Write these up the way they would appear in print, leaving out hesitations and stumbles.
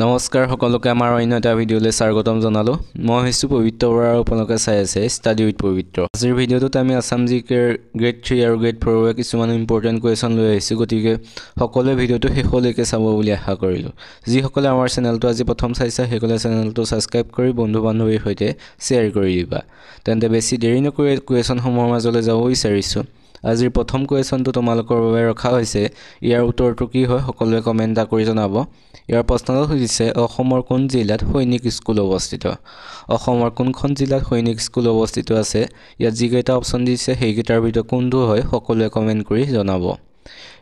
নমস্কাৰ সকলোকে আমাৰ অন্য এটা ভিডিঅ'লৈ স্বাগতম জনালো মই হৈছো পবিত্ৰ বৰা আৰু আপোনালোকে চাই আছে ষ্টাডি উইথ পবিত্ৰ আজিৰ ভিডিঅ'টোত আমি আসাম জিকেৰ গ্ৰেড 3 আৰু গ্ৰেড 4 ৰ কিছুমান ইম্পৰ্টেন্ট কোৱেশ্চন লৈ আহিছো গতিকে সকলোৱে ভিডিঅ'টো শেষলৈকে চাব বুলি আশা কৰিলো যি সকলে আমাৰ চেনেলটো আজি প্ৰথম চাইছে হেকলে চেনেলটো সাবস্ক্ৰাইব কৰি বন্ধু বান্ধৱীৰ সৈতে শেয়াৰ কৰি দিবা তেন্তে বেছি দেৰি নকৰি কোৱেশ্চন সমূহৰ মাজলৈ যাব বিচাৰিছো আজিৰ প্ৰথম কোৱেশ্চনটো তোমালোকৰ বাবে ৰখা হৈছে ইয়াৰ উত্তৰটো কি হয় সকলোৱে কমেন্ট কৰি জনাব ইয়াৰ প্ৰশ্নটো হৈছে অসমৰ কোন জিলাত সৈনিক স্কুল অৱস্থিত অসমৰ কোনখন জিলাত সৈনিক স্কুল অৱস্থিত আছে ইয়াত যিকেইটা অপচন দিছে সেইকেইটাৰ ভিতৰত কোনটো হয় সকলোৱে কমেন্ট কৰি জনাব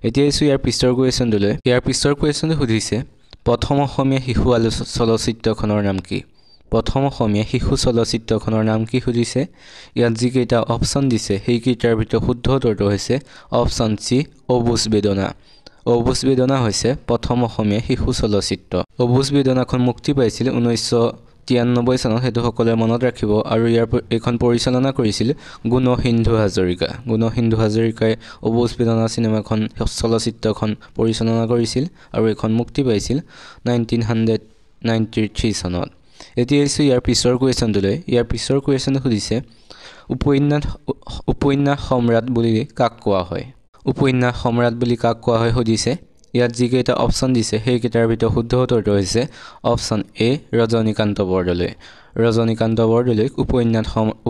এতিয়া ইয়াৰ পিছৰ কোৱেশ্চনটোলৈ ইয়াৰ পিছৰ কোৱেশ্চনটো সুধিছে প্ৰথম অসমীয়া শিশু চলচ্চিত্ৰখনৰ নাম কি প্ৰথম অসমীয়া শিশু চলচ্চিত্ৰখনৰ নাম কি সুধিছে ইয়াত যিকেইটা অপচন দিছে সেইকেইটাৰ ভিতৰত শুদ্ধ উত্তৰটো হৈছে অপচন সি অবুজ বেদনা অবুজ বেদনা হৈছে প্ৰথম অসমীয়া শিশু চলচ্চিত্ৰ অবুজ বেদনাখন মুক্তি পাইছিল 1993 চনত হেতু সকলোৱে মনত ৰাখিব আৰু ইয়াৰ এখন পৰিচালনা কৰিছিল গুণহিন্ধু হাজৰিকাই অবুজ বেদনা সিনেমাখন চলচ্চিত্ৰখন পৰিচালনা কৰিছিল আৰু এখন মুক্তি পাইছিল 1993 চনত এতিয়া ইয়াৰ পিছৰ কোৱেশ্চনটোলৈ ইয়াৰ পিছৰ কোৱেশ্চনটো সুধিছে উপন্যাস সম্ৰাট বুলি কাক কোৱা হয় উপন্যাস সম্ৰাট বুলি কাক কোৱা হয় সুধিছে ইয়াত যিকেইটা অপচন দিছে সেইকেইটাৰ ভিতৰত শুদ্ধ উত্তৰটো হৈছে অপচন এ ৰজনীকান্ত বৰদলৈক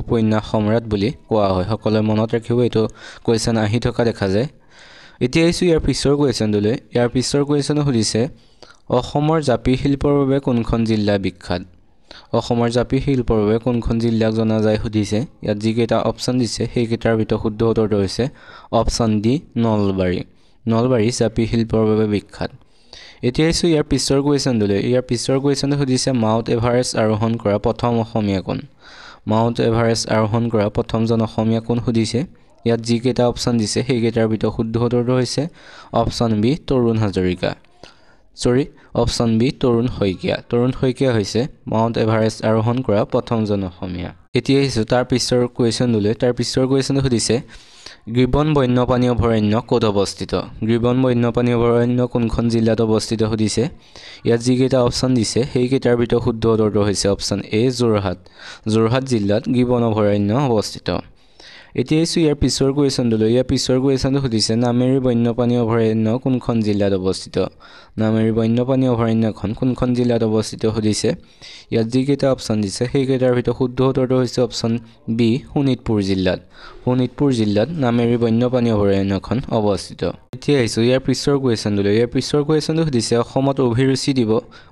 উপন্যাস সম্ৰাট বুলি কোৱা হয় সকলোৱে মনত ৰাখিব এইটো কোৱেশ্চন আহি থকা দেখা যায় এতিয়া ইয়াৰ পিছৰ কোৱেশ্চনটোলৈ ইয়াৰ পিছৰ কোৱেশ্চনটো সুধিছে অসমৰ জাপি শিল্পৰ বাবে কোনখন জিলা বিখ্যাত অসমৰ জাপি শিল্পৰ বাবে কোনখন জিলাক জনা যায় সুধিছে ইয়াত যিকেইটা অপচন দিছে সেইকেইটাৰ ভিতৰত শুদ্ধ উত্তৰটো হৈছে অপচন ডি নলবাৰী জাপি শিল্পৰ বাবে বিখ্যাত এতিয়া ইয়াৰ পিছৰ কোৱেশ্চনটোলৈ ইয়াৰ পিছৰ কোৱেশ্চনটো সুধিছে মাউণ্ট এভাৰেষ্ট আৰোহণ কৰা প্ৰথম অসমীয়া কোন মাউণ্ট এভাৰেষ্ট আৰোহণ কৰা প্ৰথমজন অসমীয়া কোন সুধিছে ইয়াত যিকেইটা অপচন দিছে সেইকেইটাৰ ভিতৰত শুদ্ধ উত্তৰটো হৈছে অপচন বি অপচন বি তৰুণ শইকীয়া হৈছে মাউণ্ট এভাৰেষ্ট আৰোহণ কৰা প্ৰথমজন অসমীয়া এতিয়া তাৰ পিছৰ কোৱেশ্চনটোলৈ তাৰ পিছৰ কোৱেশ্চনটো সুধিছে গিবন বন্যপ্ৰাণী অভয়াৰণ্য ক'ত অৱস্থিত গিবন বন্যপ্ৰাণী অভয়াৰণ্য কোনখন জিলাত অৱস্থিত সুধিছে ইয়াত যিকেইটা অপচন দিছে সেইকেইটাৰ ভিতৰত শুদ্ধ উত্তৰটো হৈছে অপচন এ যোৰহাট জিলাত গিবন অভয়াৰণ্য অৱস্থিত এতিয়া ইয়াৰ পিছৰ কোৱেশ্চনটোলৈ ইয়াৰ পিছৰ কোৱেশ্চনটো সুধিছে নামেৰি বন্যপ্ৰাণী অভয়াৰণ্য কোনখন জিলাত অৱস্থিত নামেৰি বন্যপ্ৰাণী অভয়াৰণ্যখন কোনখন জিলাত অৱস্থিত সুধিছে ইয়াত যিকেইটা অপচন দিছে সেইকেইটাৰ ভিতৰত শুদ্ধ উত্তৰটো হৈছে অপচন বি শোণিতপুৰ জিলাত নামেৰি বন্যপ্ৰাণী অভয়াৰণ্যখন অৱস্থিত এতিয়া ইয়াৰ পিছৰ কোৱেশ্চনটোলৈ ইয়াৰ পিছৰ কোৱেশ্চনটো সুধিছে অসমত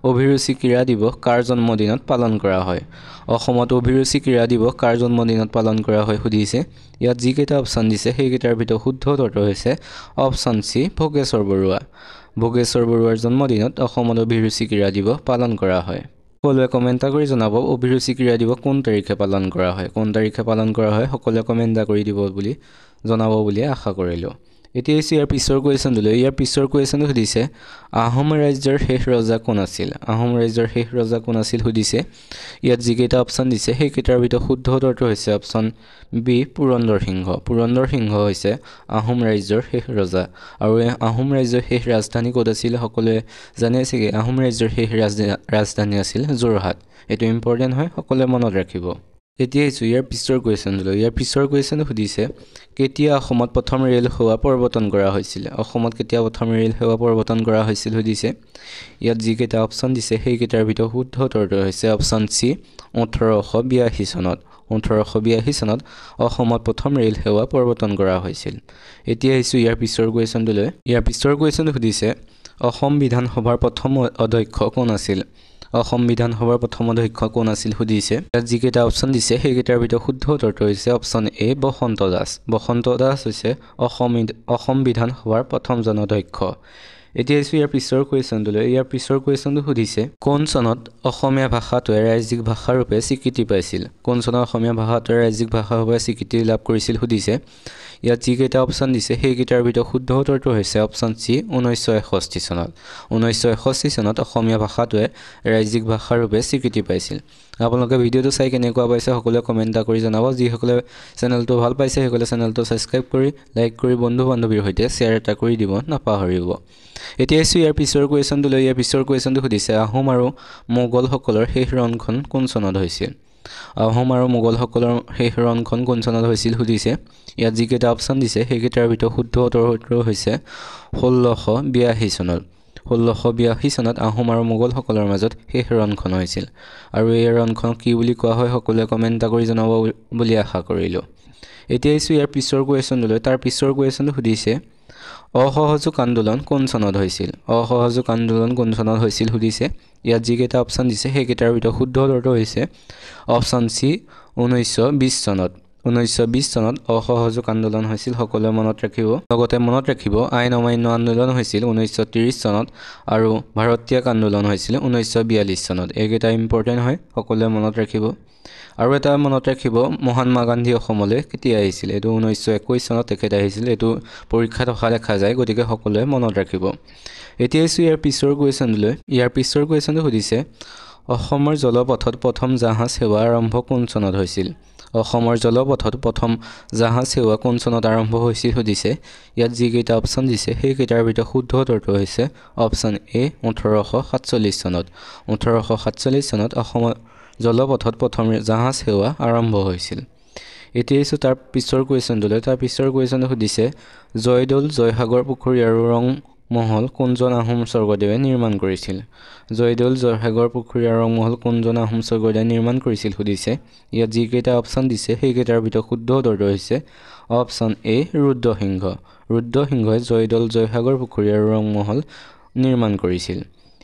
অভিৰুচি ক্ৰীড়া দিৱস কাৰ জন্মদিনত পালন কৰা হয় অসমত অভিৰুচি ক্ৰীড়া দিৱস কাৰ জন্মদিনত পালন কৰা হয় সুধিছে ইয়াত যিকেইটা অপচন দিছে সেইকেইটাৰ ভিতৰত শুদ্ধ উত্তৰটো হৈছে অপচন সি ভোগেশ্বৰ বৰুৱাৰ জন্মদিনত অসমত অভিৰুচি ক্ৰীড়া দিৱস পালন কৰা হয় সকলোৱে কমেন্ট কৰি জনাব অভিৰুচি ক্ৰীড়া দিৱস কোন তাৰিখে পালন কৰা হয় সকলোৱে কমেন্ট কৰি দিব বুলি জনাব বুলি আশা কৰিলো এতিয়া ইয়াৰ পিছৰ কোৱেশ্চনটোলৈ ইয়াৰ পিছৰ কোৱেশ্চনটো সুধিছে আহোম ৰাজ্যৰ শেষ ৰজা কোন আছিল সুধিছে ইয়াত যিকেইটা অপচন দিছে সেইকেইটাৰ ভিতৰত শুদ্ধ উত্তৰটো হৈছে অপচন বি পুৰন্দৰ সিংহ হৈছে আহোম ৰাজ্যৰ শেষ ৰজা আৰু আহোম ৰাজ্যৰ শেষ ৰাজধানী ক'ত আছিল সকলোৱে জানে চাগে আহোম ৰাজ্যৰ শেষ ৰাজধানী আছিল যোৰহাট এটো ইম্পৰ্টেন্ট হয় সকলোৱে মনত ৰাখিব এতিয়া ইয়াৰ পিছৰ কোৱেশ্চনটো সুধিছে কেতিয়া অসমত প্ৰথম ৰেল সেৱা প্ৰৱৰ্তন কৰা হৈছিল সুধিছে ইয়াত যিকেইটা অপচন দিছে সেইকেইটাৰ ভিতৰত শুদ্ধ উত্তৰটো হৈছে অপচন সি 1882 চনত অসমত প্ৰথম ৰেল সেৱা প্ৰৱৰ্তন কৰা হৈছিল এতিয়া ইয়াৰ পিছৰ কোৱেশ্চনটোলৈ ইয়াৰ পিছৰ কোৱেশ্চনটো সুধিছে অসম বিধানসভাৰ প্ৰথম অধ্যক্ষ কোন আছিল সুধিছে ইয়াত যিকেইটা অপচন দিছে সেইকেইটাৰ ভিতৰত শুদ্ধ উত্তৰটো হৈছে অপচন এ বসন্ত দাস হৈছে অসম বিধানসভাৰ প্ৰথমজন অধ্যক্ষ এতিয়া ইয়াৰ পিছৰ কোৱেশ্চনটোলৈ ইয়াৰ পিছৰ কোৱেশ্চনটো সুধিছে কোন চনত অসমীয়া ভাষাটোৱে ৰাজ্যিক ভাষা ৰূপে স্বীকৃতি লাভ কৰিছিল সুধিছে ইয়াত যিকেইটা অপচন দিছে সেইকেইটাৰ ভিতৰত শুদ্ধ উত্তৰটো হৈছে অপচন সি 1961 চনত অসমীয়া ভাষাটোৱে ৰাজ্যিক ভাষা ৰূপে স্বীকৃতি পাইছিল আপোনালোকে ভিডিঅটো চাই কেনেকুৱা পাইছে সকলোৱে কমেন্ট কৰি জনাব যিসকলে চেনেলটো ভাল পাইছে সকলোৱে চেনেলটো সাবস্ক্ৰাইব কৰি লাইক কৰি বন্ধু বান্ধৱীৰ সৈতে শ্বেয়াৰ কৰি দিব নাপাহৰিব এতিয়া আছো ইয়াৰ পিছৰ কুৱেশ্যনটোলৈ ইয়াৰ পিছৰ কুৱেশ্যনটো সুধিছে আহোম আৰু মোগলসকলৰ শেষ ৰণখন কোন চনত হৈছিল আহোম আৰু মোগলসকলৰ শেষ ৰণখন কোন চনত হৈছিল সুধিছে ইয়াত যিকেইটা অপশ্যন দিছে সেইকেইটাৰ ভিতৰত শুদ্ধ উত্তৰ হৈছে 1682 চনত 1682 চনত আহোম আৰু মোগলসকলৰ মাজত শেষ ৰণখন হৈছিল আৰু এই ৰণখন কি বুলি কোৱা হয় সকলোৱে কমেণ্ট কৰি জনাব বুলি আশা কৰিলোঁ এতিয়া আছো ইয়াৰ পিছৰ কুৱেশ্যনটোলৈ তাৰ পিছৰ কুৱেশ্যনটো সুধিছে অসহযোগ আন্দোলন কোন চনত হৈছিল অসহযোগ আন্দোলন কোন চনত হৈছিল সুধিছে ইয়াত যিকেইটা অপশ্যন দিছে সেইকেইটাৰ ভিতৰত শুদ্ধ উত্তৰটো হৈছে অপশ্যন সি 1920 চনত 1920 চনত অসহযোগ আন্দোলন হৈছিল সকলোৱে মনত ৰাখিব লগতে মনত ৰাখিব আইন অমান্য আন্দোলন হৈছিল 1930 চনত আৰু ভাৰতীয় আন্দোলন হৈছিল 1942 চনত এইকেইটা ইম্পৰ্টেণ্ট হয় সকলোৱে মনত ৰাখিব আৰু এটা মনত ৰাখিব মহাত্মা গান্ধী অসমলৈ কেতিয়া আহিছিল এটো 1921 চনত তেখেত আহিছিল এটো পৰীক্ষাত অহা দেখা যায় গতিকে সকলোৱে মনত ৰাখিব এতিয়া আছো ইয়াৰ পিছৰ কুৱেশ্যনলৈ ইয়াৰ পিছৰ কুৱেশ্যনটো সুধিছে অসমৰ জলপথত প্ৰথম জাহাজ সেৱা আৰম্ভ কোন চনত হৈছিল অসমৰ জলপথত প্ৰথম জাহাজ সেৱা কোন চনত আৰম্ভ হৈছিল সুধিছে ইয়াত যিকেইটা অপশ্যন দিছে সেইকেইটাৰ ভিতৰত শুদ্ধ উত্তৰটো হৈছে অপশ্যন এ 1847 চনত 1847 চনত অসমৰ জলপথত প্ৰথম জাহাজ সেৱা আৰম্ভ হৈছিল এতিয়া আছো তাৰ পিছৰ কুৱেশ্যনটোলৈ তাৰ পিছৰ কুৱেশ্যনটো সুধিছে জয়দৌল জয়সাগৰ পুখুৰী আৰু ৰং মহল কোনজন আহোম স্বৰ্গদেৱে নিৰ্মাণ কৰিছিল জয়দৌল জয়সাগৰ পুখুৰী আৰু ৰং মহল কোনজন আহোম স্বৰ্গদেৱে নিৰ্মাণ কৰিছিল সুধিছে ইয়াত যিকেইটা অপশ্যন দিছে সেইকেইটাৰ ভিতৰত শুদ্ধ উত্তৰটো হৈছে অপশ্যন এ ৰুদ্ৰসিংহই জয়দৌল জয়সাগৰ পুখুৰী আৰু ৰং মহল নিৰ্মাণ কৰিছিল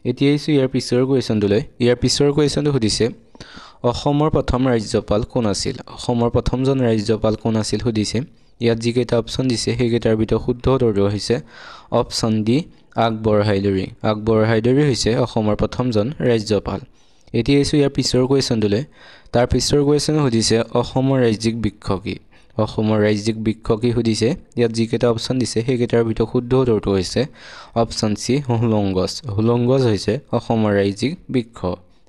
এতিয়া আছো ইয়াৰ পিছৰ কুৱেশ্যনটোলৈ ইয়াৰ পিছৰ কুৱেশ্যনটো সুধিছে অসমৰ প্ৰথম ৰাজ্যপাল কোন আছিল অসমৰ প্ৰথমজন ৰাজ্যপাল কোন আছিল সুধিছে ইয়াত যিকেইটা অপশ্যন দিছে সেইকেইটাৰ ভিতৰত শুদ্ধ উত্তৰটো হৈছে অপশ্যন ডি আকবৰ হাইদৰি হৈছে অসমৰ প্ৰথমজন ৰাজ্যপাল এতিয়া আছো ইয়াৰ পিছৰ কুৱেশ্যনটোলৈ তাৰ পিছৰ কুৱেশ্যন সুধিছে অসমৰ ৰাজ্যিক বৃক্ষ কি অসমৰ ৰাজ্যিক বৃক্ষ কি সুধিছে ইয়াত যিকেইটা অপশ্যন দিছে সেইকেইটাৰ ভিতৰত শুদ্ধ উত্তৰটো হৈছে অপশ্যন সি হুলং গছ হৈছে অসমৰ ৰাজ্যিক বৃক্ষ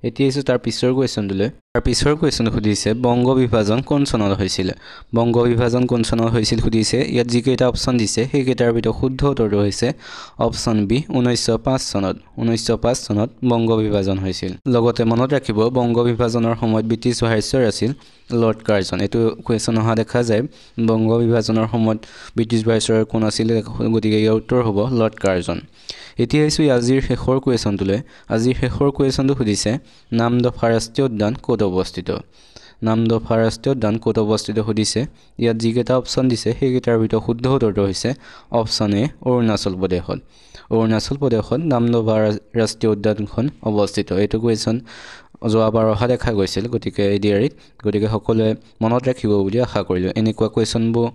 এতিয়া আছো তাৰ পিছৰ কুৱেশ্যনটোলৈ তাৰ পিছৰ কুৱেশ্যন সুধিছে বংগ বিভাজন কোন চনত হৈছিল বংগ বিভাজন কোন চনত হৈছিল সুধিছে ইয়াত যিকেইটা অপশ্যন দিছে সেইকেইটাৰ ভিতৰত শুদ্ধ উত্তৰটো হৈছে অপশ্যন বি 1905 চনত বংগ বিভাজন হৈছিল লগতে মনত ৰাখিব বংগ বিভাজনৰ সময়ত ব্ৰিটিছ ভাইছৰয় আছিল লৰ্ড কাৰ্জন এটো কুৱেশ্যন অহা দেখা যায় বংগ বিভাজনৰ সময়ত ব্ৰিটিছ ভাইছৰয় কোন আছিল গতিকে ইয়াৰ উত্তৰ হ'ব লৰ্ড কাৰ্জন এতিয়া আছো আজিৰ শেষৰ কুৱেশ্যনটোলৈ আজিৰ শেষৰ কুৱেশ্যনটো সুধিছে নামদফা ৰাষ্ট্ৰীয় উদ্যান ক'ত অৱস্থিত নামদফা ৰাষ্ট্ৰীয় উদ্যান ক'ত অৱস্থিত সুধিছে ইয়াত যিকেইটা অপশ্যন দিছে সেইকেইটাৰ ভিতৰত শুদ্ধ উত্তৰটো হৈছে অপশ্যন এ অৰুণাচল প্ৰদেশত নামদফা ৰাষ্ট্ৰীয় উদ্যানখন অৱস্থিত এইটো কুৱেশ্যন যোৱাবাৰ অহা দেখা গৈছিল গতিকে এডিআৰিত গতিকে সকলোৱে মনত ৰাখিব বুলি আশা কৰিলোঁ এনেকুৱা কুৱেশ্যনবোৰ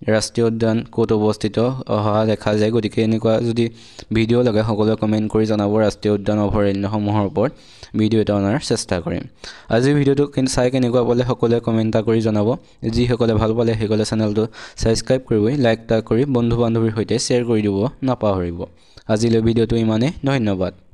ৰাষ্ট্ৰীয় উদ্যান ক'ত অৱস্থিত অহা দেখা যায় গতিকে এনেকুৱা যদি ভিডিঅ' লাগে সকলোৱে কমেণ্ট কৰি জনাব ৰাষ্ট্ৰীয় উদ্যান অভয়াৰণ্যসমূহৰ ওপৰত ভিডিঅ' এটা অনাৰ চেষ্টা কৰিম আজিৰ ভিডিঅ'টো চাই কেনেকুৱা পালে সকলোৱে কমেণ্ট কৰি জনাব যিসকলে ভাল পালে সেইসকলে চেনেলটো ছাবস্ক্ৰাইব কৰিব লাইক কৰি বন্ধু বান্ধৱীৰ সৈতে শ্বেয়াৰ কৰি দিব নাপাহৰিব আজিলৈ ভিডিঅ'টো ইমানেই ধন্যবাদ